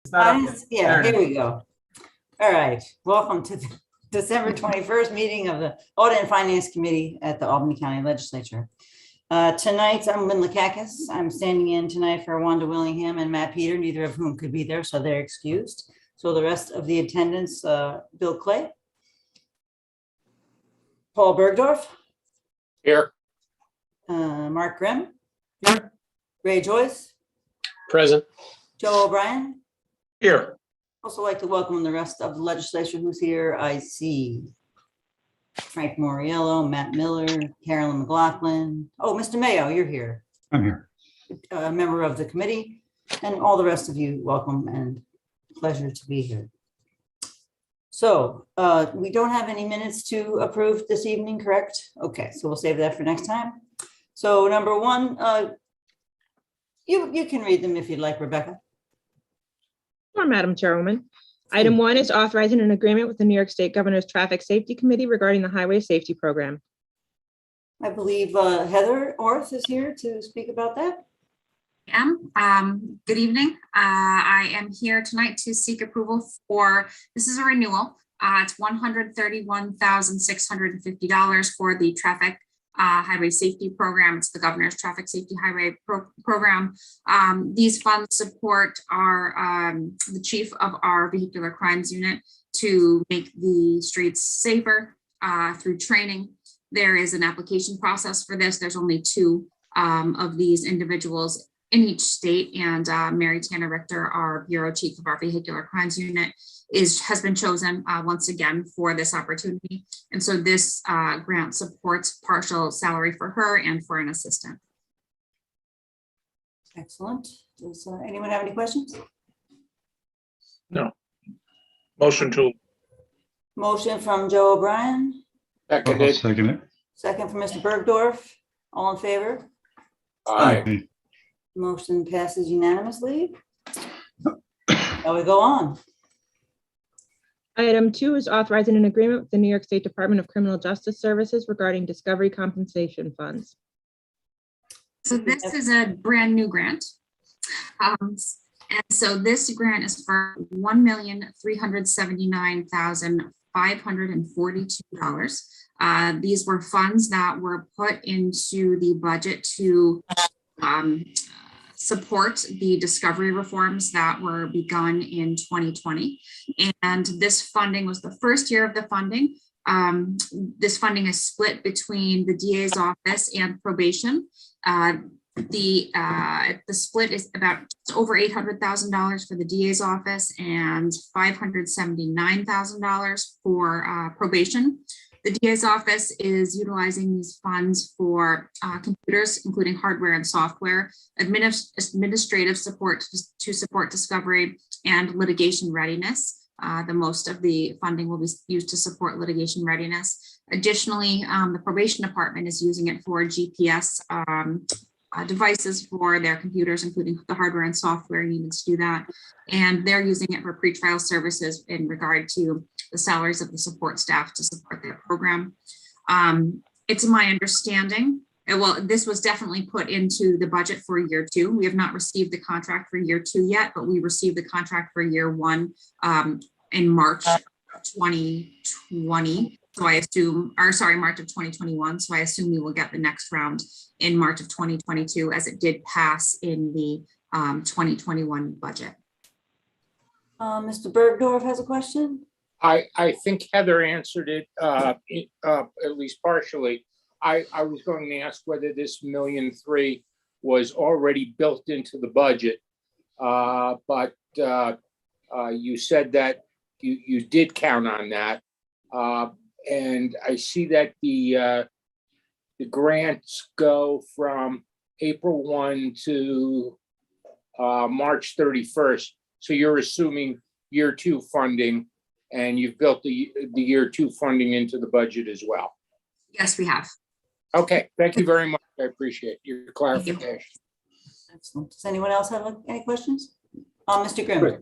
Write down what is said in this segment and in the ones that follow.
It's not up yet. Yeah, There it here is. we go. All right, welcome to the December 21st meeting of the Audit and Finance Committee at the Albany County Legislature. Tonight, I'm Lynn Lakakis. I'm standing in tonight for Wanda Willingham and Matt Peter, neither of whom could be there, so they're excused. So the rest of the attendants, Bill Clay, Paul Bergdorf, Here. Mark Grimm, Here. Ray Joyce, Present. Joe O'Brien. Here. Also like to welcome the rest of the legislature who's here. I see Frank Moriello, Matt Miller, Carolyn McLaughlin. Oh, Mr. Mayo, you're here. I'm here. A member of the committee, and all the rest of you, welcome and pleasure to be here. So we don't have any minutes to approve this evening, correct? Okay, so we'll save that for next time. So number one, you can read them if you'd like, Rebecca. Sure, Madam Chairwoman. Item 1 is authorizing an agreement with the New York State Governor's Traffic Safety Committee regarding the Highway Safety Program. I believe Heather Orth is here to speak about that. Good evening. I am here tonight to seek approval for, this is a renewal. It's $131,650 for the Traffic Highway Safety Program. It's the Governor's Traffic Safety Highway Program. These funds support our the chief of our vehicular crimes unit to make the streets safer through training. There is an application process for this. There's only 2 of these individuals in each state, and Mary Tanner Richter, our bureau chief of our vehicular crimes unit, has been chosen once again for this opportunity. And so this grant supports partial salary for her and for an assistant. Excellent. Does anyone have any questions? No. Motion to. Motion from Joe O'Brien, I'll second it. second from Mr. Bergdorf. All in favor? Aye. Motion passes unanimously. Now we go on. Item 2 is authorizing an agreement with the New York State Department of Criminal Justice Services regarding discovery compensation funds. So this is a brand new grant. And so this grant is for $1,379,542. These were funds that were put into the budget to support the discovery reforms that were begun in 2020. And this funding was the first year of the funding. This funding is split between the DA's office and probation. The split is about over $800,000 for the DA's office and $579,000 for probation. The DA's office is utilizing these funds for computers, including hardware and software, administrative support to support discovery, and litigation readiness. The most of the funding will be used to support litigation readiness. Additionally, the probation department is using it for GPS devices for their computers, including the hardware and software needed to do that. And they're using it for pretrial services in regard to the salaries of the support staff to support their program. It's my understanding, well, this was definitely put into the budget for year 2. We have not received the contract for year 2 yet, but we received the contract for year 1 in March 2020. So I assume, or sorry, March of 2021. So I assume we will get the next round in March of 2022, as it did pass in the 2021 budget. Mr. Bergdorf has a question. I think Heather answered it at least partially. I was going to ask whether this $1.3 million was already built into the budget, but you said that you did count on that. And I see that the grants go from April 1 to March 31st. So you're assuming year 2 funding, and you've built the year 2 funding into the budget as well. Yes, we have. Okay, thank you very much. I appreciate your clarification. Excellent. Does anyone else have any questions? Mr. Grimm. Great.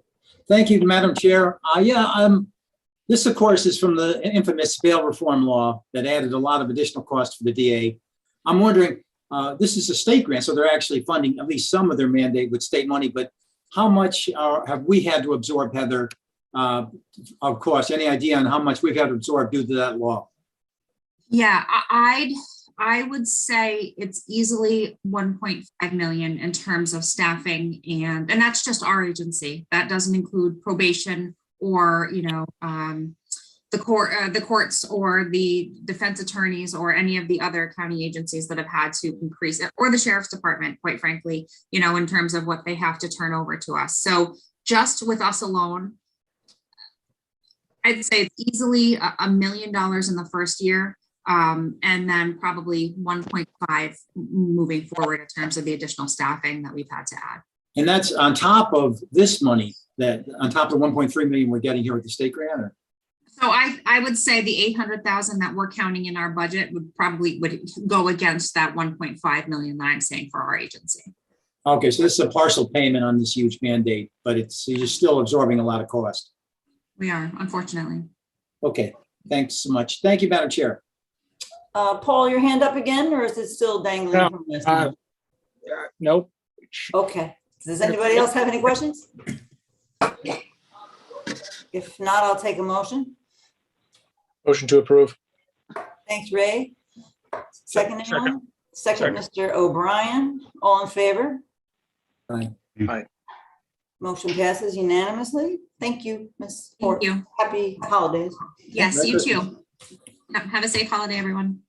Thank you, Madam Chair. This, of course, is from the infamous bail reform law that added a lot of additional costs for the DA. I'm wondering, this is a state grant, so they're actually funding at least some of their mandate with state money, but how much have we had to absorb, Heather, of course, any idea on how much we've had to absorb due to that law? Yeah, I would say it's easily 1.5 million in terms of staffing, and that's just our agency. That doesn't include probation or, you know, the courts or the defense attorneys or any of the other county agencies that have had to increase it, or the sheriff's department, quite frankly, you know, in terms of what they have to turn over to us. So just with us alone, I'd say it's easily $1 million in the first year. And then probably 1.5 moving forward in terms of the additional staffing that we've had to add. And that's on top of this money, that on top of 1.3 million we're getting here at the state grant? Or? So I would say the 800,000 that we're counting in our budget would go against that 1.5 million that I'm saying for our agency. Okay, so this is a partial payment on this huge mandate, but you're still absorbing a lot of cost. We are, unfortunately. Okay, thanks so much. Thank you, Madam Chair. Paul, your hand up again, or is it still dangling No, from this one? Nope. Okay. Does anybody else have any questions? If not, I'll take a motion. Motion to approve. Thanks, Ray. Second, Second. anyone? Second, Mr. O'Brien. All in favor? Aye. Aye. Motion passes unanimously. Thank you, Ms. Thank Port. you. Happy holidays. Yes, you too. Have a safe holiday, everyone.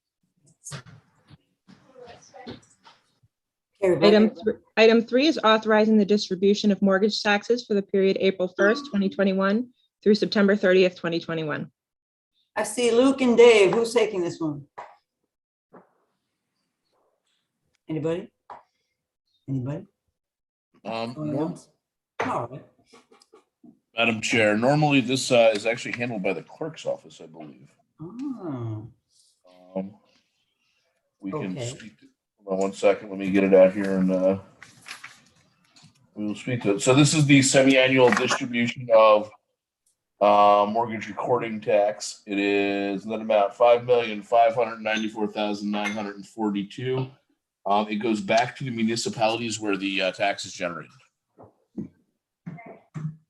Okay, Rebecca. Item 3 is authorizing the distribution of mortgage taxes for the period April 1st, 2021 through September 30th, 2021. I see Luke and Dave. Who's taking this one? Anybody? Anybody? Norm, All right. Madam Chair, normally this is actually handled by the clerk's office, I believe. Oh, We can Okay. speak to, hold on one second, let me get it out here and we will speak to it. So this is the semi-annual distribution of mortgage recording tax. It is net amount $5,594,942. It goes back to the municipalities where the tax is generated.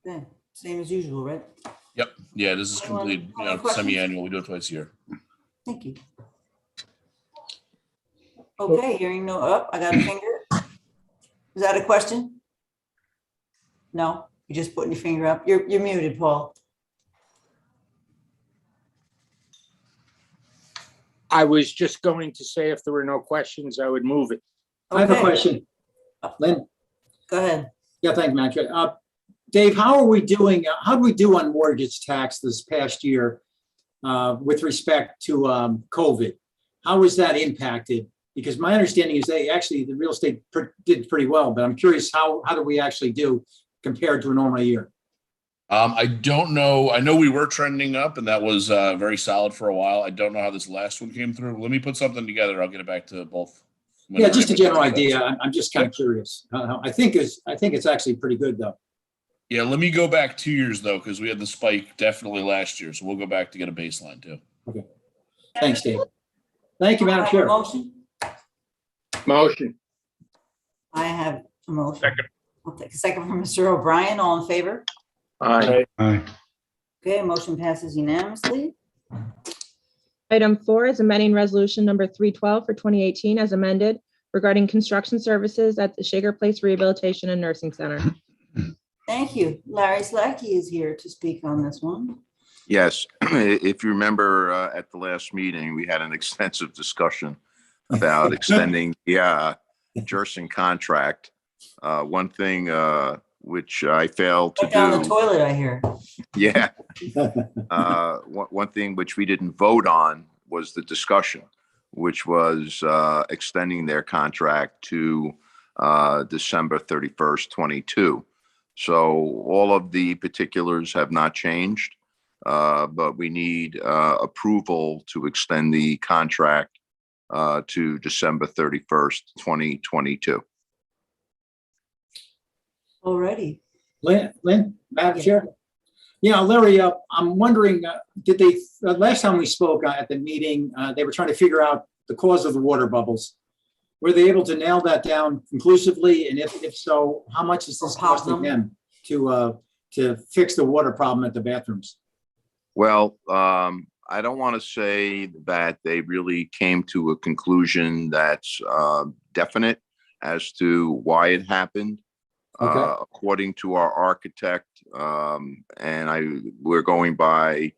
okay. Same as usual, right? Yep. Yeah, this is Anyone complete, have any questions? semi-annual. We do it twice a year. Thank you. Okay, hearing no up, I got a finger. Is that a question? No, you're just putting your finger up. You're muted, Paul. I was just going to say if there were no questions, I would move it. I have a Okay, question. Lynn? go ahead. Yeah, thank you, Madam Chair. Dave, how are we doing? How do we do on mortgage tax this past year with respect to COVID? How was that impacted? Because my understanding is they actually, the real estate did pretty well, but I'm curious, how do we actually do compared to a normal year? I don't know. I know we were trending up, and that was very solid for a while. I don't know how this last one came through. Let me put something together. I'll get it back to both. Yeah, just a general idea. I'm just kind of curious. I think it's actually pretty good though. Yeah, let me go back 2 years though, because we had the spike definitely last year. So we'll go back to get a baseline too. Okay. Thanks, Dave. Thank you, I Madam have a Chair. motion. Motion. I have a motion. Second. I'll take a second from Mr. O'Brien. All in favor? Aye. Aye. Okay, motion passes unanimously. Item 4 is amending resolution number 312 for 2018 as amended regarding construction services at the Shaker Place Rehabilitation and Nursing Center. Thank you. Larry Slacky is here to speak on this one. Yes, if you remember at the last meeting, we had an extensive discussion about extending the Jerson contract. One thing which I failed to Went down the do. toilet, I hear. Yeah. One thing which we didn't vote on was the discussion, which was extending their contract to December 31st, 22. So all of the particulars have not changed, but we need approval to extend the contract to December 31st, 2022. Already. Lynn, Madam Yeah. Chair? Yeah, Larry, I'm wondering, did they, last time we spoke at the meeting, they were trying to figure out the cause of the water bubbles. Were they able to nail that down conclusively? And if so, how much is this costing them to fix the water problem at the bathrooms? Well, I don't want to say that they really came to a conclusion that's definite as to why it happened. Okay. According to our architect, we're going by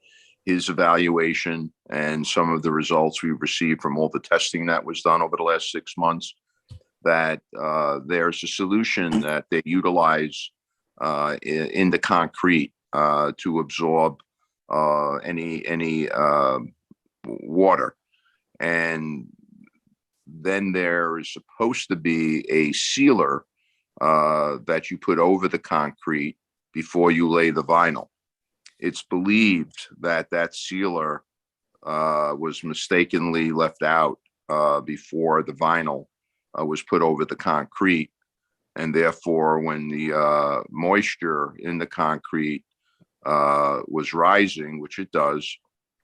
his evaluation and some of the results we received from all the testing that was done over the last 6 months, that there's a solution that they utilize in the concrete to absorb any water. And then there is supposed to be a sealer that you put over the concrete before you lay the vinyl. It's believed that that sealer was mistakenly left out before the vinyl was put over the concrete. And therefore, when the moisture in the concrete was rising, which it does,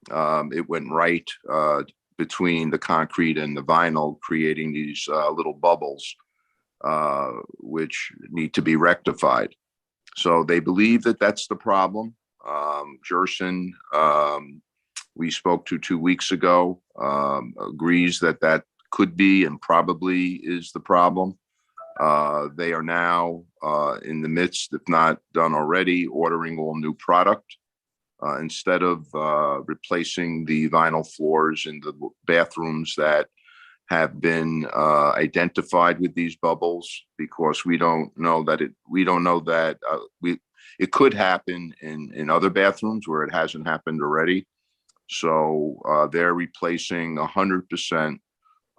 it went right between the concrete and the vinyl, creating these little bubbles, which need to be rectified. So they believe that that's the problem. Gerson, we spoke to 2 weeks ago, agrees that that could be and probably is the problem. They are now in the midst, if not done already, ordering all new product. Instead of replacing the vinyl floors in the bathrooms that have been identified with these bubbles, because we don't know that it could happen in other bathrooms where it hasn't happened already. So they're replacing 100%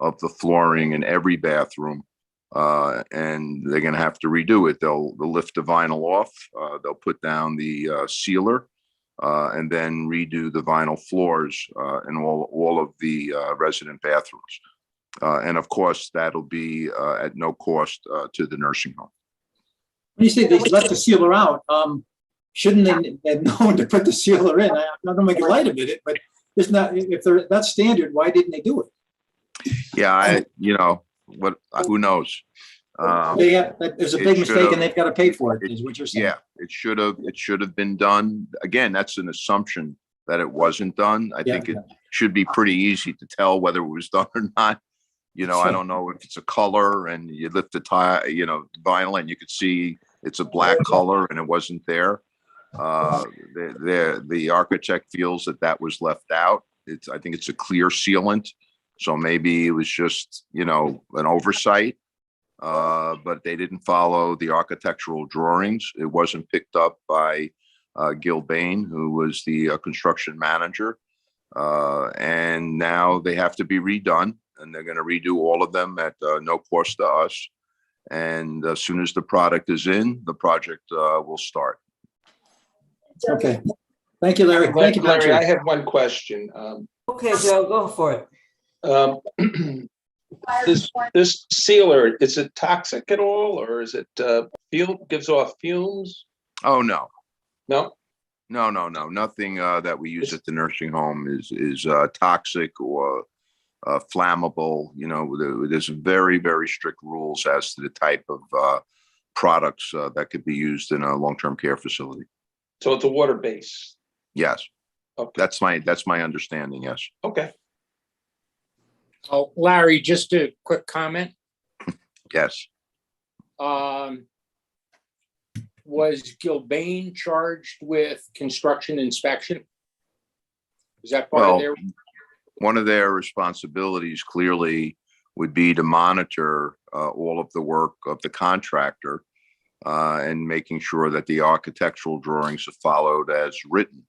of the flooring in every bathroom, and they're going to have to redo it. They'll lift the vinyl off, they'll put down the sealer, and then redo the vinyl floors in all of the resident bathrooms. And of course, that'll be at no cost to the nursing home. When you say they left the sealer out, shouldn't they have known to put the sealer in? I'm not going to make light of it, but it's not, if that's standard, why didn't they do it? Yeah, who knows? There's a big mistake and they've got to pay for it, is what you're saying. Yeah, it should have been done. Again, that's an assumption that it wasn't done. I think it should be pretty easy to tell whether it was done or not. I don't know if it's a color and you lift the vinyl and you could see it's a black color and it wasn't there. The architect feels that was left out. I think it's a clear sealant. So maybe it was just, an oversight, but they didn't follow the architectural drawings. It wasn't picked up by Gilbane, who was the construction manager. And now they have to be redone, and they're going to redo all of them at no cost to us. And as soon as the product is in, the project will start. Okay. Thank you, Larry. Thank you, Larry, Patrick. I have one question. Okay, Joe, go for it. This sealer, is it toxic at all, or is it gives off fumes? Oh, no. No? No. Nothing that we use at the nursing home is toxic or flammable. There's very, very strict rules as to the type of products that could be used in a long-term care facility. So it's a water base? Yes. Okay. That's my understanding. Yes. Okay. Oh, Larry, just a quick comment. Yes. Was Gilbane charged with construction inspection? Is that part of their? One of their responsibilities clearly would be to monitor all of the work of the contractor and making sure that the architectural drawings are followed as written.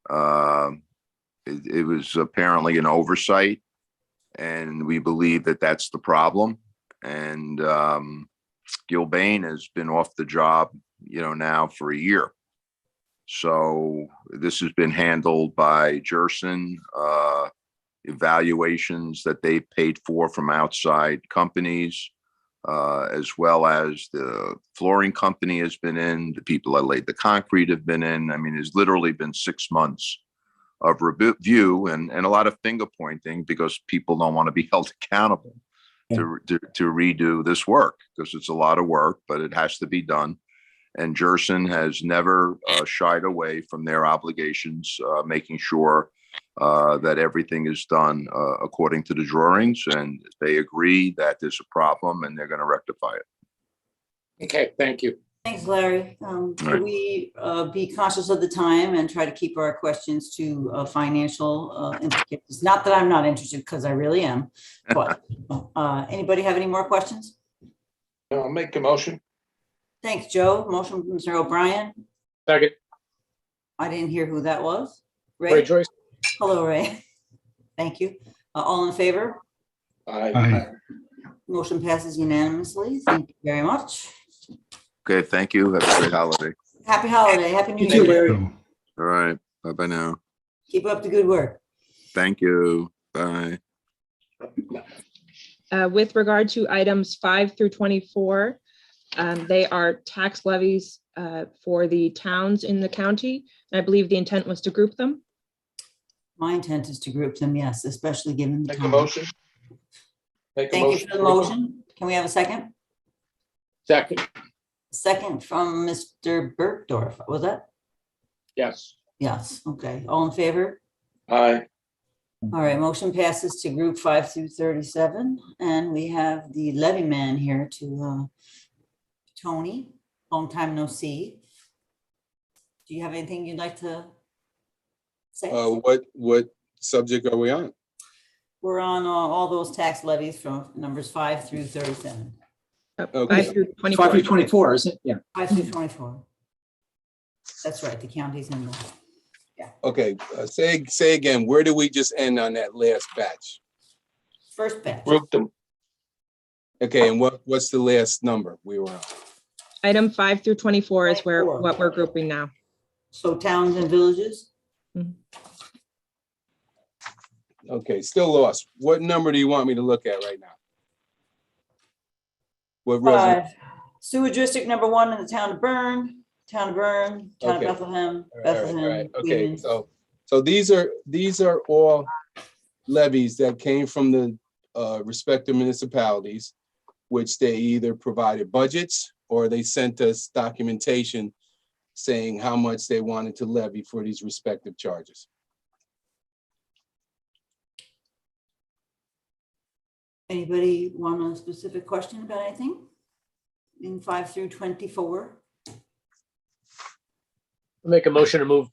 It was apparently an oversight, and we believe that that's the problem. And Gilbane has been off the job, now for a year. So this has been handled by Gerson, evaluations that they paid for from outside companies, as well as the flooring company has been in, the people that laid the concrete have been in. I mean, it's literally been 6 months of review and a lot of finger pointing because people don't want to be held accountable. to redo this work, because it's a lot of work, but it has to be done. And Jerson has never shied away from their obligations, making sure that everything is done according to the drawings, and they agree that there's a problem and they're going to rectify it. Okay, thank you. Thanks, Larry. Could we be conscious of the time and try to keep our questions to financial implications? Not that I'm not interested, because I really am, but anybody have any more questions? I'll make a motion. Thanks, Joe. Motion from Mr. O'Brien. Second, I didn't hear who that was. Ray Joyce. Hello, Ray. Thank you. All in favor? Aye. Motion passes unanimously. Thank you very much. Okay, thank you. Have a great holiday. Happy holiday. Happy New You too, Year. Larry. All right. Bye-bye now. Keep up the good work. Thank you. Bye. With regard to items 5 through 24, they are tax levies for the towns in the county. I believe the intent was to group them. My intent is to group them, yes, especially given the Make a time. motion. Make a Thank you motion. for the motion. Can we have a second? Second, Second from Mr. Bergdorf. Was that? yes. Yes. Okay. All in favor? Aye. All right. Motion passes to group 5 through 37. And we have the levy man here to Tony. Long time no see. Do you have anything you'd like to say? What subject are we on? We're on all those tax levies from numbers 5 through 37. Okay. 5 through 5 24. through 24, isn't it? Yeah. 5 through 24. That's right. The county's in there. Okay, say again, where did we just end on that last batch? First batch. Group them. Okay, and what's the last number we were on? Item 5 through 24 is 24. what we're grouping now. So towns and villages? Okay, still lost. What number do you want me to look at right now? What resolution? 5. Sewer district number 1 in the town of Bern, town of Okay. Bethlehem, All Bethlehem. right, okay, Union. so these are all levies that came from the respective municipalities, which they either provided budgets or they sent us documentation saying how much they wanted to levy for these respective charges. Anybody want a specific question about anything? In 5 through 24? Make a motion to move.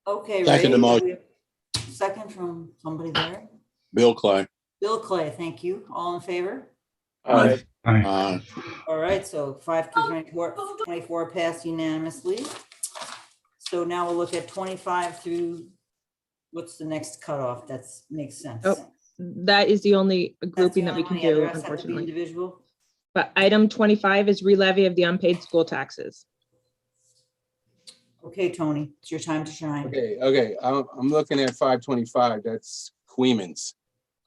Okay. Second Ray, motion. we have second from somebody there. Bill Clay. Bill Clay, thank you. All in favor? Aye. Aye. All right, so 5 through 24 passed unanimously. So now we'll look at 25 through, what's the next cutoff? That makes sense. Oh, That is the only That's grouping the that we only can one. Yeah, the do, rest have to be unfortunately. individual. But item 25 is re-levy of the unpaid school taxes. Okay, Tony, it's your time to shine. Okay, I'm looking at 525, that's Queemans.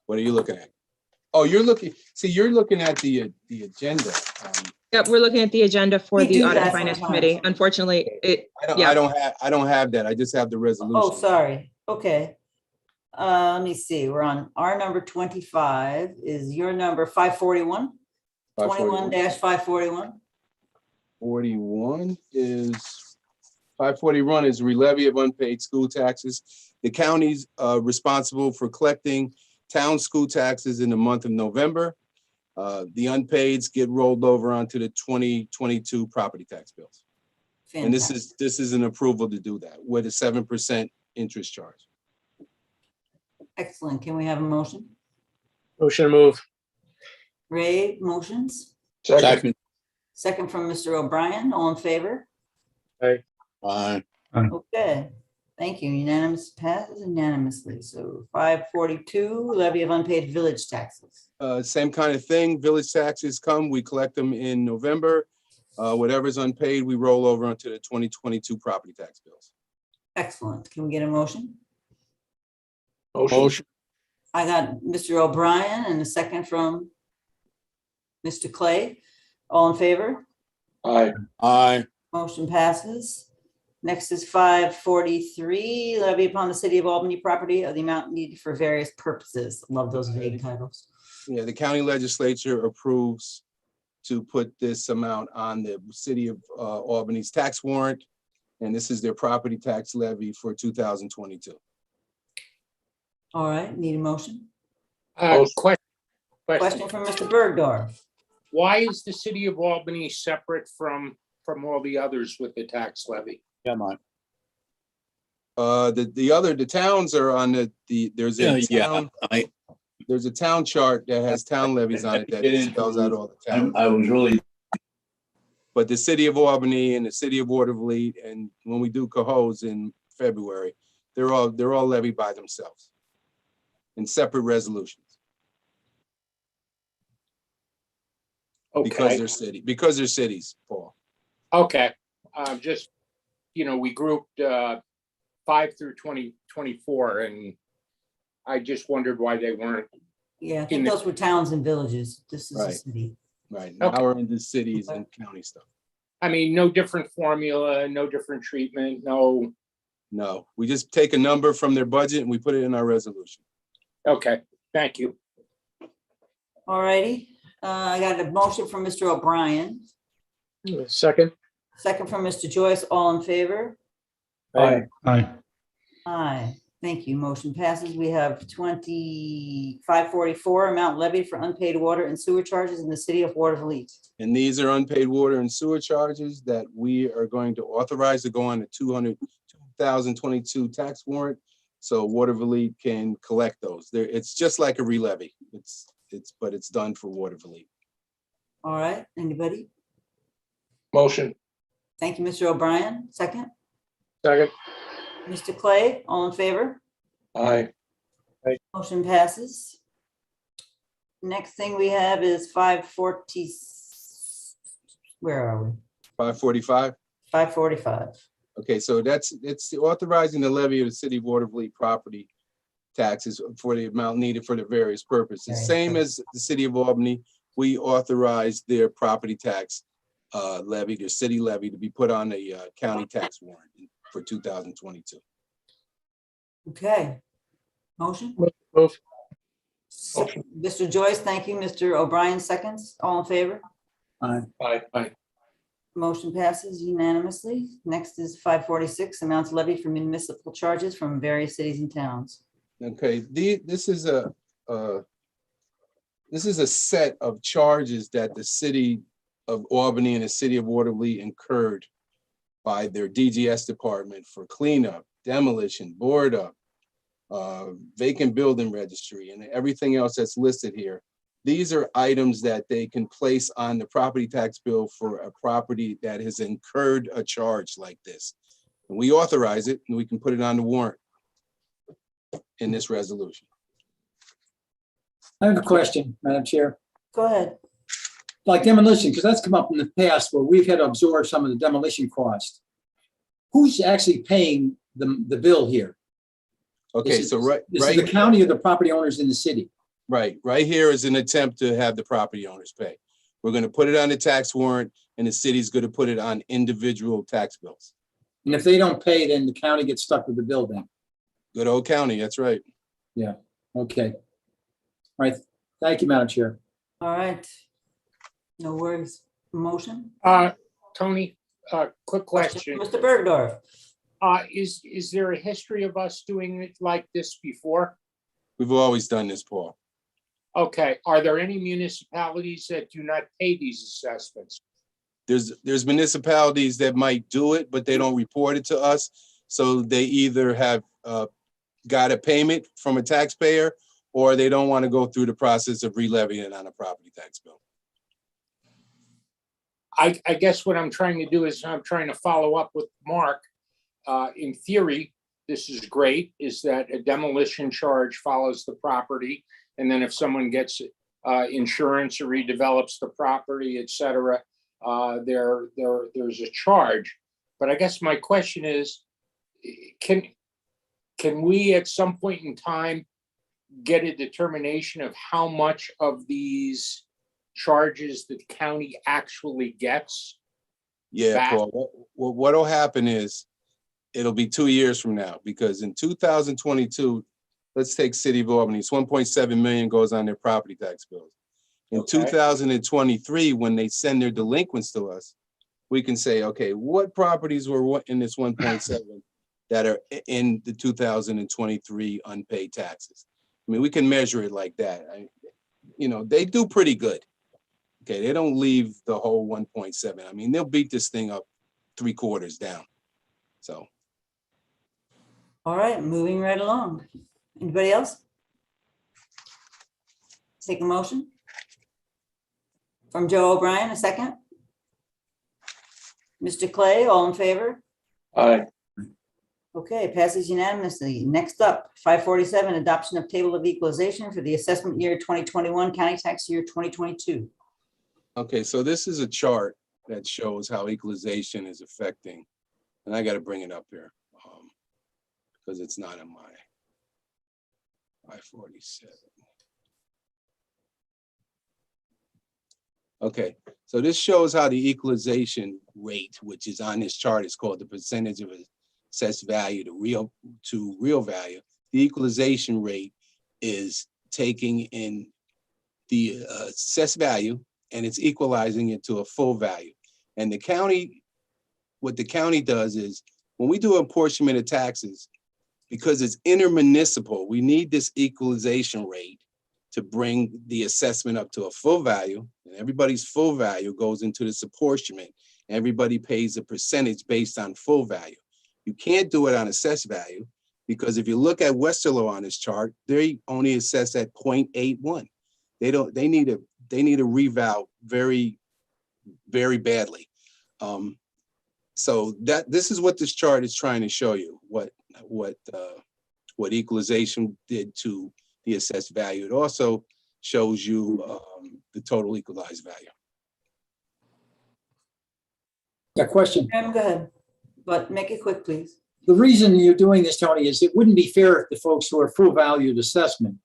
What are you looking at? Oh, you're looking at the agenda. Yep, we're looking at the agenda for We the do Audit that and Finance sometimes. Committee. Unfortunately, I don't have that, I just have the resolution. Oh, sorry. Okay. Let me see. We're on our number 25. Is your number 541? 21-541? 41 is 541 is re-levy of unpaid school taxes. The county's responsible for collecting town school taxes in the month of November. The unpaids get rolled over onto the 2022 property tax bills. And this is an approval to do that with a 7% interest charge. Excellent. Can we have a motion? Motion to move. Ray, motions? Second. Second from Mr. O'Brien. All in favor? Aye. Okay. Thank you. Unanimous passes unanimously. So 542, levy of unpaid village taxes. Same kind of thing. Village taxes come, we collect them in November. Whatever's unpaid, we roll over onto the 2022 property tax bills. Excellent. Can we get a motion? Motion. I got Mr. O'Brien and a second from Mr. Clay. All in favor? Aye. Aye. Motion passes. Next is 543, levy upon the city of Albany property of the amount needed for various purposes. Love those vague titles. Yeah, the county legislature approves to put this amount on the city of Albany's tax warrant. And this is their property tax levy for 2022. All right, need a motion? Question. Question from Mr. Bergdorf. Why is the city of Albany separate from all the others with the tax levy? Yeah, mine. The towns are on there's a town, there's a town chart that has town levies on it that spells out all the towns. I was really, But the city of Albany and the city of Watervliet, and when we do Cohoes in February, they're all levied by themselves in separate resolutions because Okay, they're cities, Paul. okay. Just, we grouped 5 through 2024, and I just wondered why they weren't. Yeah, I think those were towns and villages. This is a Right. city. Right, now Okay. we're into cities and county stuff. I mean, no different formula, no different treatment, no. No, we just take a number from their budget and we put it in our resolution. Okay, thank you. All righty, I got a motion from Mr. O'Brien, second. second from Mr. Joyce, all in favor? Aye. Aye. Aye, thank you. Motion passes. We have 2544 amount levied for unpaid water and sewer charges in the city of Watervliet. And these are unpaid water and sewer charges that we are going to authorize to go on the 2022 tax warrant. So Watervliet can collect those. It's just like a re-levy. But it's done for Watervliet. All right, anybody? Motion. Thank you, Mr. O'Brien. Second, Second. Mr. Clay, all in favor? Aye. Motion passes. Next thing we have is 540. Where are we? 545. 545. Okay, so it's authorizing the levy of the city of Watervliet property taxes for the amount needed for the various purposes. Various Same as the city of Albany, we authorize their property tax levy, their city levy, to be put on the county tax warrant for 2022. Okay. Motion? Move. Mr. Joyce, thank you. Mr. O'Brien, seconds. All in favor? Aye. Motion passes unanimously. Next is 546, amounts levied for municipal charges from various cities and towns. Okay, this is a set of charges that the city of Albany and the city of Watervliet incurred by their DGS department for cleanup, demolition, board up, vacant building registry, and everything else that's listed here. These are items that they can place on the property tax bill for a property that has incurred a charge like this. And we authorize it and we can put it on the warrant in this resolution. I have a question, Madam Chair. Go ahead. Like demolition, because that's come up in the past where we've had to absorb some of the demolition costs. Who's actually paying the bill here? Okay, This so is the county or the property owners in the city? right here is an attempt to have the property owners pay. We're going to put it on the tax warrant and the city's going to put it on individual tax bills. And if they don't pay, then the county gets stuck with the bill then? Good old county, that's right. Okay. All right. Thank you, Madam Chair. All right. No worries. Motion? Tony, quick question. Mr. Bergdorf. Is there a history of us doing it like this before? We've always done this, Paul. Okay, are there any municipalities that do not pay these assessments? There's municipalities that might do it, but they don't report it to us. So they either have got a payment from a taxpayer or they don't want to go through the process of re-levying it on a property tax bill. I guess what I'm trying to do is I'm trying to follow up with Mark. In theory, this is great, is that a demolition charge follows the property. And then if someone gets insurance or redevelops the property, et cetera, there's a charge. But I guess my question is, can we at some point in time get a determination of how much of these charges that the county actually gets? Yeah, back? Paul, what'll happen is it'll be 2 years from now, because in 2022, let's take City of Albany. It's 1.7 million goes on their property tax bills. In Okay. 2023, when they send their delinquents to us, we can say, okay, what properties were in this 1.7 that are in the 2023 unpaid taxes? I mean, we can measure it like that. They do pretty good. Okay, they don't leave the whole 1.7. I mean, they'll beat this thing up 3/4 down. So. All right, moving right along. Anybody else? Take a motion. From Joe O'Brien, a second. Mr. Clay, all in favor? Aye. Okay, passes unanimously. Next up, 547, adoption of table of equalization for the assessment year 2021, county tax year 2022. Okay, so this is a chart that shows how equalization is affecting, and I got to bring it up here because it's not in my 547. Okay, so this shows how the equalization rate, which is on this chart, is called the percentage of assessed value to real value. The equalization rate is taking in the assessed value and it's equalizing it to a full value. And the county, what the county does is when we do apportionment of taxes, because it's intermunicipal, we need this equalization rate to bring the assessment up to a full value, and everybody's full value goes into this apportionment. Everybody pays a percentage based on full value. You can't do it on assessed value because if you look at Westerlo on this chart, they only assess at 0.81. They need a reval very, very badly. So this is what this chart is trying to show you, what equalization did to the assessed value. It also shows you the total equalized value. A question. Go ahead, but make it quick, please. The reason you're doing this, Tony, is it wouldn't be fair if the folks who are full valued assessment,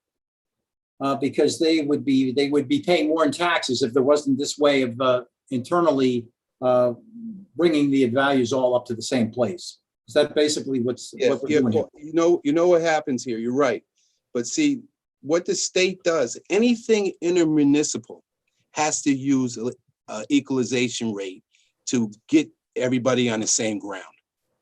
because they would be paying more in taxes if there wasn't this way of internally bringing the values all up to the same place. Is that basically what we're doing here? You know what happens here. You're right. But see, what the state does, anything intermunicipal has to use equalization rate to get everybody on the same ground.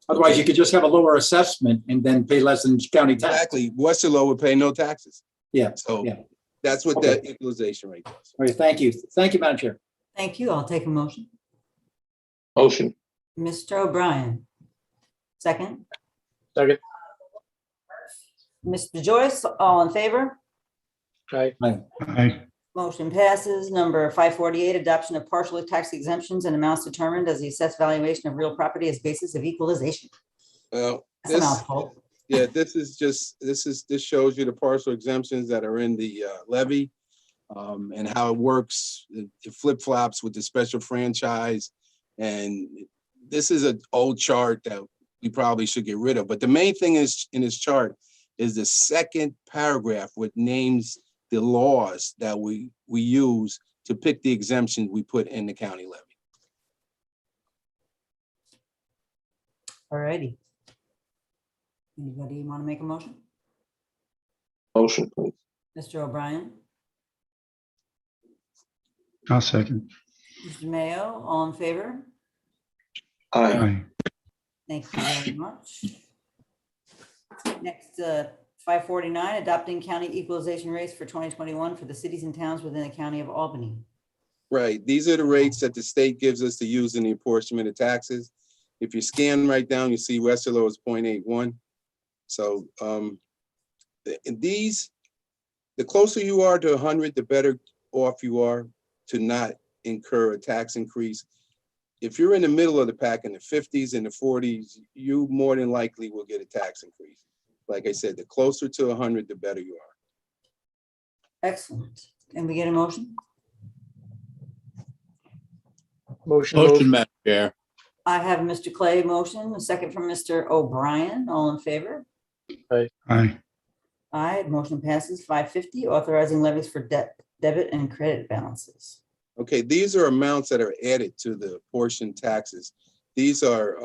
Otherwise, Okay. you could just have a lower assessment and then pay less than county tax. Exactly. Westerlo would pay no taxes. Yeah. So yeah. that's what Okay. that equalization rate does. All right. Thank you. Thank you, Madam Chair. Thank you. I'll take a motion. Motion. Mr. O'Brien. Second. Second. Mr. Joyce, all in favor? Aye. Aye. Motion passes. Number 548, adoption of partial tax exemptions and amounts determined as the assessed valuation of real property as basis of equalization. Well, That's a mouthful. yeah, this shows you the partial exemptions that are in the levy and how it works. It flip-flops with the special franchise. And this is an old chart that we probably should get rid of. But the main thing is in this chart is the second paragraph, which names the laws that we use to pick the exemptions we put in the county levy. All righty. Anybody want to make a motion? Motion, please. Mr. O'Brien, I'll second. Mr. Mayo, all in favor? Aye. Aye. Thank you very much. Next, 549, adopting county equalization rates for 2021 for the cities and towns within the county of Albany. Right, these are the rates that the state gives us to use in the apportionment of taxes. If you scan right down, you see Westerlo is 0.81. So the closer you are to 100, the better off you are to not incur a tax increase. If you're in the middle of the pack in the 50s and the 40s, you more than likely will get a tax increase. Like I said, the closer to 100, the better you are. Excellent. Can we get a motion? Motion. Motion, Madam Chair. I have Mr. Clay motion, a second from Mr. O'Brien, all in favor? Aye. Aye, motion passes. 550, authorizing levies for debit and credit balances. Okay, these are amounts that are added to the portion taxes. These are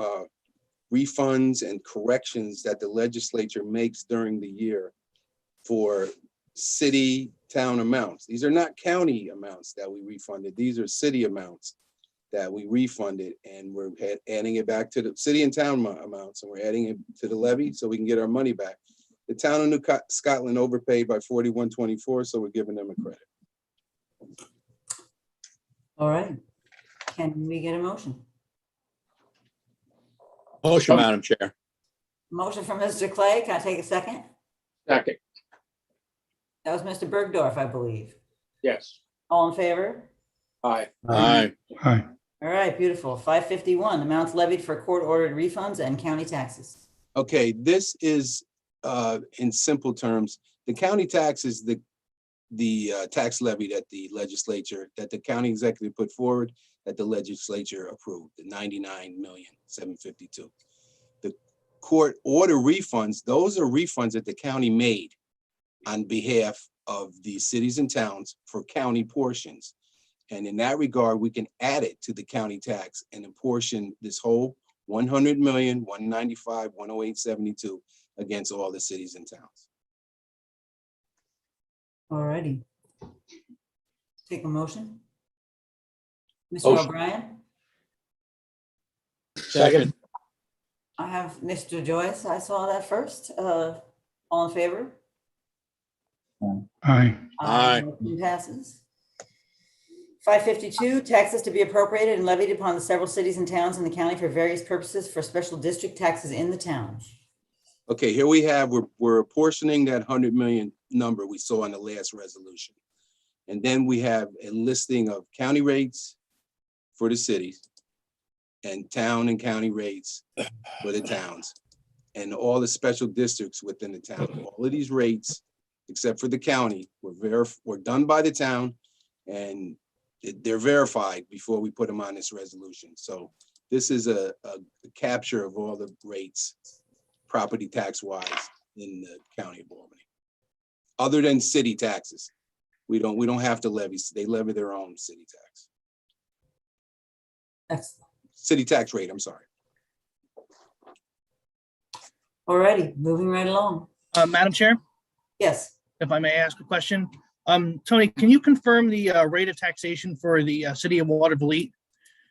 refunds and corrections that the legislature makes during the year for city town amounts. These are not county amounts that we refunded. These are city amounts that we refunded, and we're adding it back to the city and town amounts, and we're adding it to the levy so we can get our money back. The town of New Scotland overpaid by 41.24, so we're giving them a credit. All right. Can we get a motion? Motion, Madam Chair. Motion from Mr. Clay. Can I take a second? Second, That was Mr. Bergdorf, I believe. yes. All in favor? Aye. Aye. Aye. All right, beautiful. 551, amounts levied for court-ordered refunds and county taxes. Okay, this is, in simple terms, the county tax is the tax levy that the legislature, that the county executive put forward, that the legislature approved, the 99,752,000. The court order refunds, those are refunds that the county made on behalf of the cities and towns for county portions. And in that regard, we can add it to the county tax and apportion this whole 100,195,108.72 against all the cities and towns. All righty. Take a motion. Mr. Motion. O'Brien, Second. I have Mr. Joyce. I saw that first. All in favor? Aye. Aye. Motion passes. 552, taxes to be appropriated and levied upon the several cities and towns in the county for various purposes for special district taxes in the town. Okay, here we have, we're apportioning that 100 million number we saw in the last resolution. And then we have a listing of county rates for the cities and town and county rates for the towns and all the special districts within the town. All of these rates, except for the county, were done by the town, and they're verified before we put them on this resolution. So this is a capture of all the rates, property tax wise, in the county of Albany. Other than city taxes, we don't have to levy. They levy their own city tax. Excellent. City tax rate, I'm sorry. All righty, moving right along. Madam Chair, Yes, if I may ask a question. Tony, can you confirm the rate of taxation for the city of Watervliet?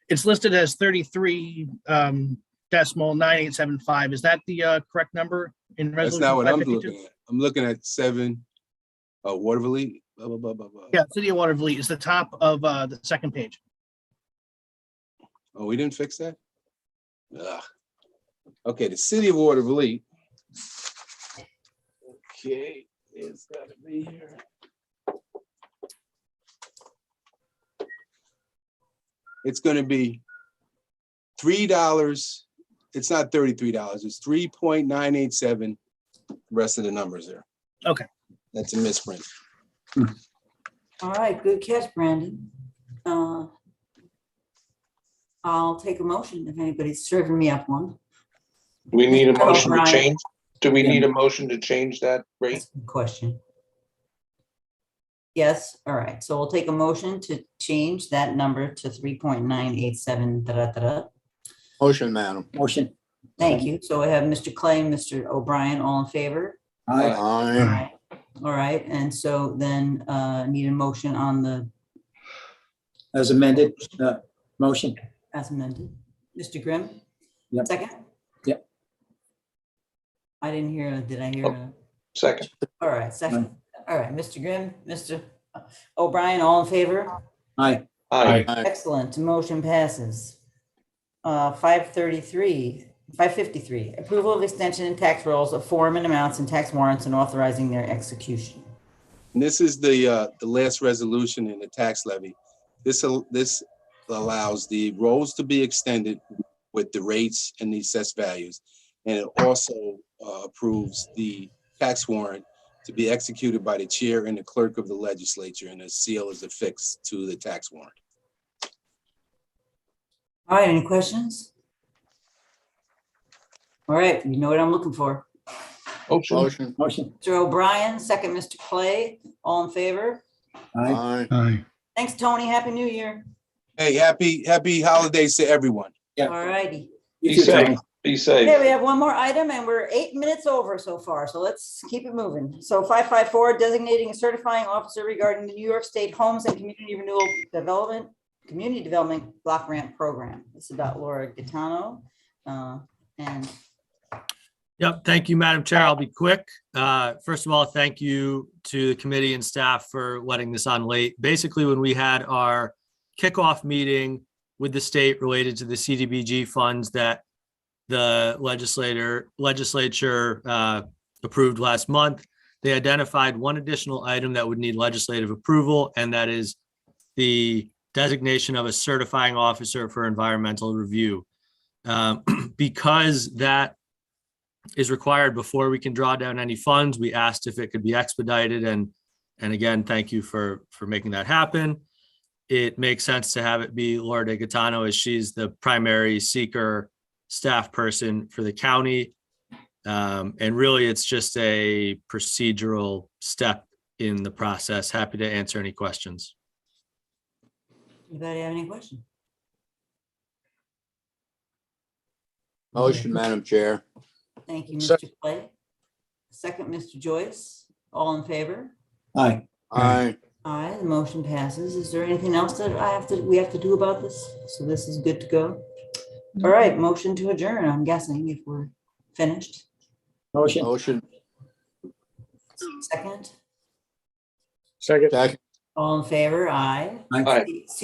It's listed as 33.9875. Is that the correct number in That's resolution not what I'm 552? looking at. I'm looking at 7, Watervliet, blah, blah, blah, blah, blah. Yeah, city of Watervliet is the top of the second page. Oh, we didn't fix that? Ugh. Okay, the city of Watervliet. Okay, it's gotta be here. It's gonna be $3. It's not $33. It's 3.987. The rest of the numbers there. Okay. That's a misprint. all right, good catch, Brandon. I'll take a motion if anybody's serving me up one. We need a Mr. motion to O'Brien. change. Do we need a motion to change that rate? That's a good question. Yes, all right, so we'll take a motion to change that number to 3.987. Motion, Madam. Motion. Thank you. So I have Mr. Clay and Mr. O'Brien, all in favor? Aye. Aye. All right, and so then need a motion on the, As amended, motion. as amended. Mr. Grimm? Yep. Second? Yep. I didn't hear, did I hear? Second. All right, second. All right, Mr. Grimm, Mr. O'Brien, all in favor? Aye. Aye. Aye. Excellent, motion passes. 553, approval of extension in tax rolls of form and amounts and tax warrants and authorizing their execution. And this is the last resolution in the tax levy. This allows the rolls to be extended with the rates and the assessed values. And it also approves the tax warrant to be executed by the chair and the clerk of the legislature, and a seal is affixed to the tax warrant. All right, any questions? All right, you know what I'm looking for. Motion. Motion. Motion. Mr. O'Brien, second, Mr. Clay, all in favor? Aye. Aye. Aye. Thanks, Tony. Happy New Year. Hey, happy holidays to everyone. Yeah. All righty. You Be too, safe. Tony. Be safe. Okay, we have one more item and we're 8 minutes over so far, so let's keep it moving. So 554, designating a certifying officer regarding the New York State Homes and Community Development Block Grant Program. This is about Laura Gaetano. And Yep, thank you, Madam Chair. I'll be quick. First of all, thank you to the committee and staff for letting this on late. Basically, when we had our kickoff meeting with the state related to the CDBG funds that the legislature approved last month, they identified one additional item that would need legislative approval, and that is the designation of a certifying officer for environmental review. Because that is required before we can draw down any funds, we asked if it could be expedited, and again, thank you for making that happen. It makes sense to have it be Laura De Gaetano, as she's the primary seeker staff person for the county. And really, it's just a procedural step in the process. Happy to answer any questions. anybody have any questions? Motion, Madam Chair. Thank you, Mr. Clay. Second, Mr. Joyce. All in favor? Aye. Aye. Aye, the motion passes. Is there anything else that we have to do about this? So this is good to go. All right, motion to adjourn, I'm guessing, if we're finished. Motion. Motion. Second, Second. Second. all in favor? Aye. Aye. Aye.